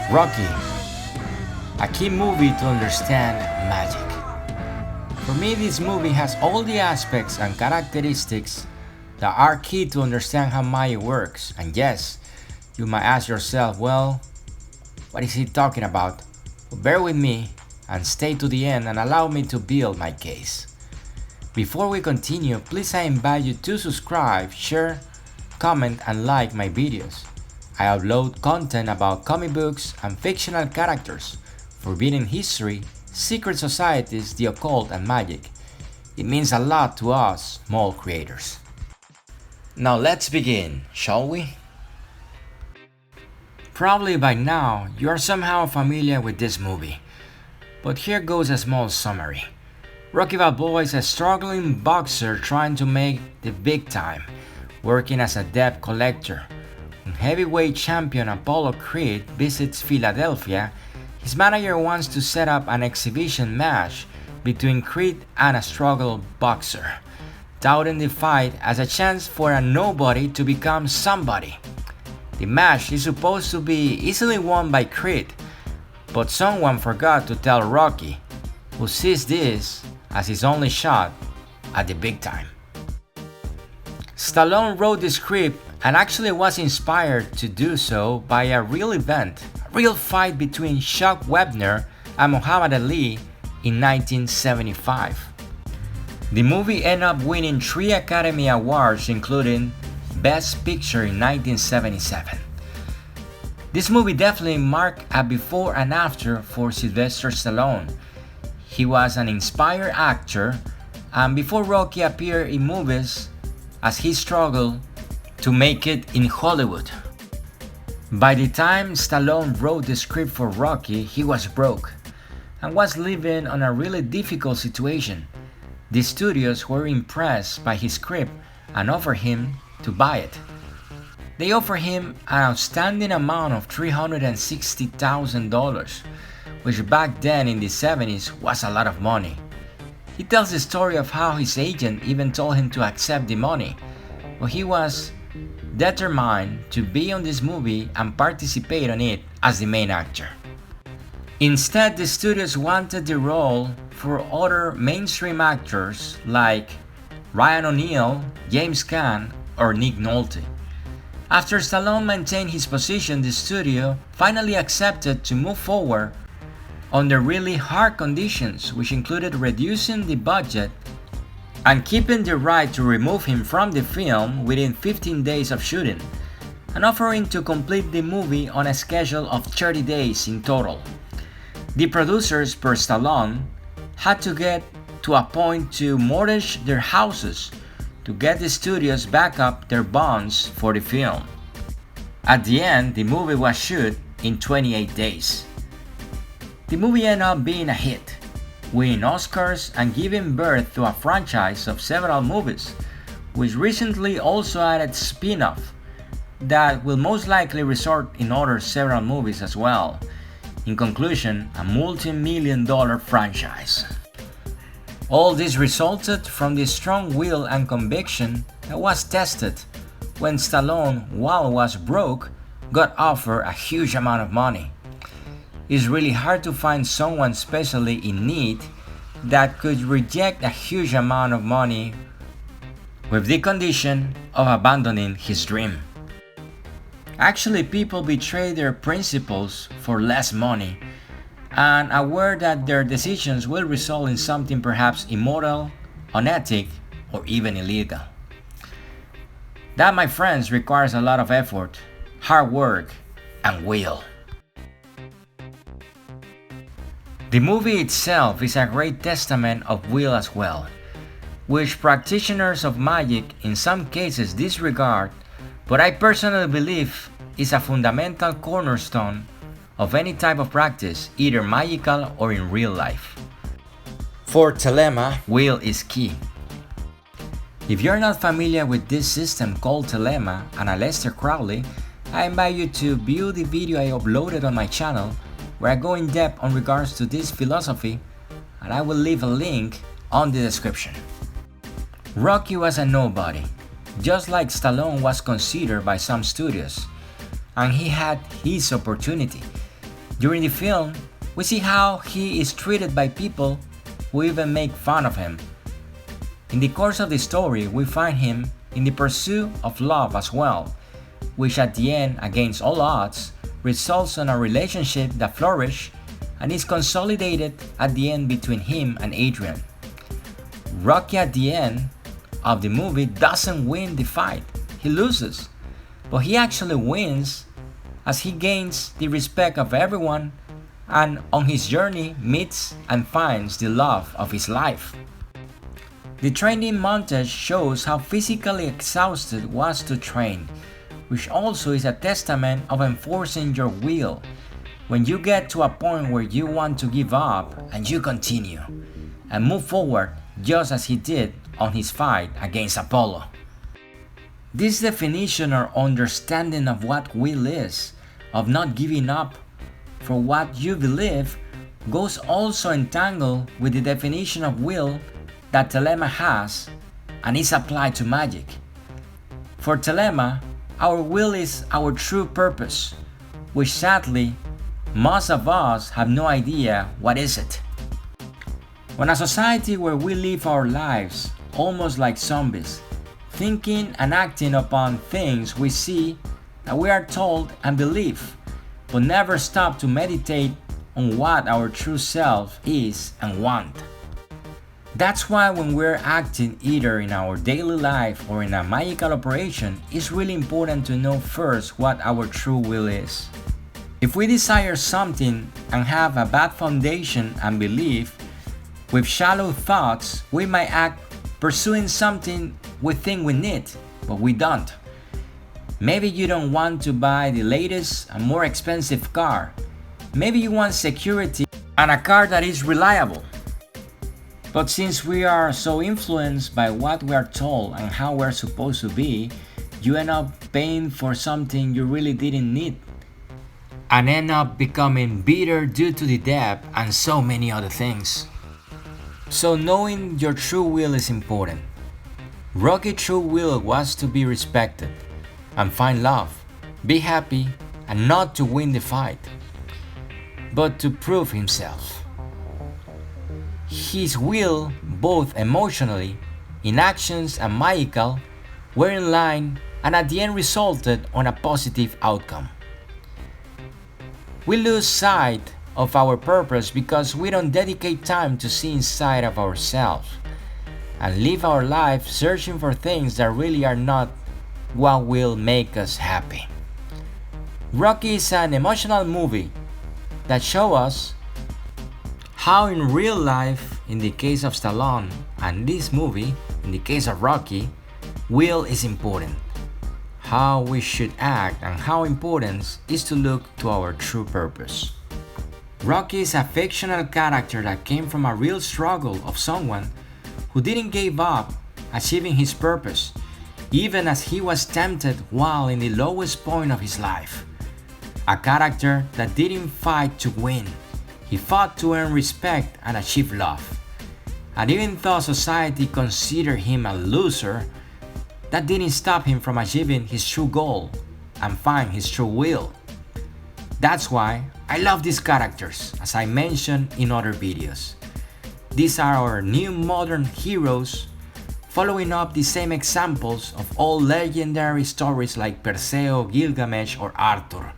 Rocky, a key movie to understand magic. For me, this movie has all the aspects and characteristics that are key to understand how magic works. And yes, you might ask yourself, well, what is he talking about? Well, bear with me and stay to the end and allow me to build my case. Before we continue, please I invite you to subscribe, share, comment and like my videos. I upload content about comic books and fictional characters, forbidden history, secret societies, the occult and magic. It means a lot to us small creators. Now let's begin, shall we? Probably by now you are somehow familiar with this movie, but here goes a small summary. Rocky Balboa is a struggling boxer trying to make the big time, working as a debt collector. When heavyweight champion Apollo Creed visits Philadelphia, his manager wants to set up an exhibition match between Creed and a struggle boxer, touting the fight as a chance for a nobody to become somebody. The match is supposed to be easily won by Creed, but someone forgot to tell Rocky, who sees this as his only shot at the big time. Stallone wrote the script and actually was inspired to do so by a real event, a real fight between Chuck Wepner and Muhammad Ali in 1975. The movie ended up winning 3 Academy Awards, including Best Picture in 1977. This movie definitely marked a before and after for Sylvester Stallone. He was an inspired actor, and before Rocky appeared in movies as he struggled to make it in Hollywood. By the time Stallone wrote the script for Rocky, he was broke and was living on a really difficult situation. The studios were impressed by his script and offered him to buy it. They offered him an outstanding amount of $360,000, which back then in the 70s was a lot of money. He tells the story of how his agent even told him to accept the money, but he was determined to be on this movie and participate on it as the main actor. Instead, the studios wanted the role for other mainstream actors like Ryan O'Neal, James Caan, or Nick Nolte. After Stallone maintained his position, the studio finally accepted to move forward under really hard conditions, which included reducing the budget and keeping the right to remove him from the film within 15 days of shooting, and offering to complete the movie on a schedule of 30 days in total. The producers, per Stallone, had to get to a point to mortgage their houses to get the studios back up their bonds for the film. At the end, the movie was shot in 28 days. The movie ended up being a hit, winning Oscars and giving birth to a franchise of several movies, which recently also added spin-off that will most likely result in other several movies as well. In conclusion, a multi-million-dollar franchise. All this resulted from the strong will and conviction that was tested when Stallone, while was broke, got offered a huge amount of money. It's really hard to find someone especially in need that could reject a huge amount of money with the condition of abandoning his dream. Actually, people betray their principles for less money and aware that their decisions will result in something perhaps immoral, unethical, or even illegal. That, my friends, requires a lot of effort, hard work, and will. The movie itself is a great testament of will as well, which practitioners of magic in some cases disregard, but I personally believe is a fundamental cornerstone of any type of practice, either magical or in real life. For Thelema, will is key. If you're not familiar with this system called Thelema and Aleister Crowley, I invite you to view the video I uploaded on my channel where I go in depth on regards to this philosophy, and I will leave a link on the description. Rocky was a nobody, just like Stallone was considered by some studios, and he had his opportunity. During the film, we see how he is treated by people who even make fun of him. In the course of the story, we find him in the pursuit of love as well, which at the end, against all odds, results in a relationship that flourishes and is consolidated at the end between him and Adrian. Rocky at the end of the movie doesn't win the fight, he loses, but he actually wins as he gains the respect of everyone and on his journey meets and finds the love of his life. The training montage shows how physically exhausted was to train, which also is a testament of enforcing your will when you get to a point where you want to give up and you continue and move forward just as he did on his fight against Apollo. This definition or understanding of what will is, of not giving up for what you believe, goes also entangled with the definition of will that Thelema has and is applied to magic. For Thelema, our will is our true purpose, which sadly, most of us have no idea what is it. When a society where we live our lives almost like zombies, thinking and acting upon things we see that we are told and believe, but never stop to meditate on what our true self is and want. That's why when we're acting either in our daily life or in a magical operation, it's really important to know first what our true will is. If we desire something and have a bad foundation and belief, with shallow thoughts, we might act pursuing something we think we need, but we don't. Maybe you don't want to buy the latest and more expensive car. Maybe you want security and a car that is reliable. But since we are so influenced by what we are told and how we're supposed to be, you end up paying for something you really didn't need and end up becoming bitter due to the debt and so many other things. So knowing your true will is important. Rocky's true will was to be respected and find love, be happy, and not to win the fight, but to prove himself. His will, both emotionally, in actions and magical, were in line and at the end resulted on a positive outcome. We lose sight of our purpose because we don't dedicate time to see inside of ourselves and live our life searching for things that really are not what will make us happy. Rocky is an emotional movie that shows us how in real life, in the case of Stallone, and this movie, in the case of Rocky, will is important. How we should act and how important is to look to our true purpose. Rocky is a fictional character that came from a real struggle of someone who didn't give up achieving his purpose, even as he was tempted while in the lowest point of his life. A character that didn't fight to win, he fought to earn respect and achieve love. And even though society considered him a loser, that didn't stop him from achieving his true goal and find his true will. That's why I love these characters, as I mentioned in other videos. These are our new modern heroes, following up the same examples of old legendary stories like Perseo, Gilgamesh, or Arthur.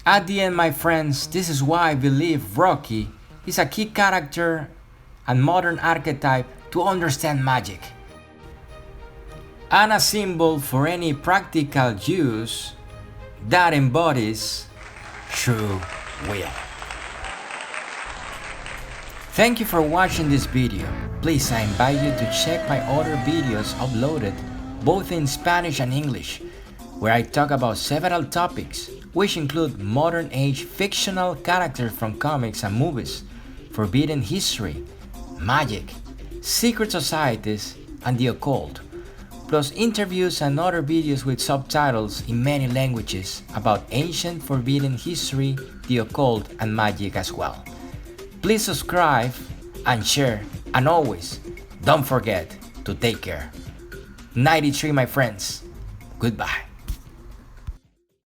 At the end, my friends, this is why I believe Rocky is a key character and modern archetype to understand magic, and a symbol for any practical use that embodies true will. Thank you for watching this video. Please, I invite you to check my other videos uploaded both in Spanish and English, where I talk about several topics, which include modern age fictional characters from comics and movies, forbidden history, magic, secret societies, and the occult, plus interviews and other videos with subtitles in many languages about ancient forbidden history, the occult, and magic as well. Please subscribe and share, and always don't forget to take care. 93, my friends. Goodbye.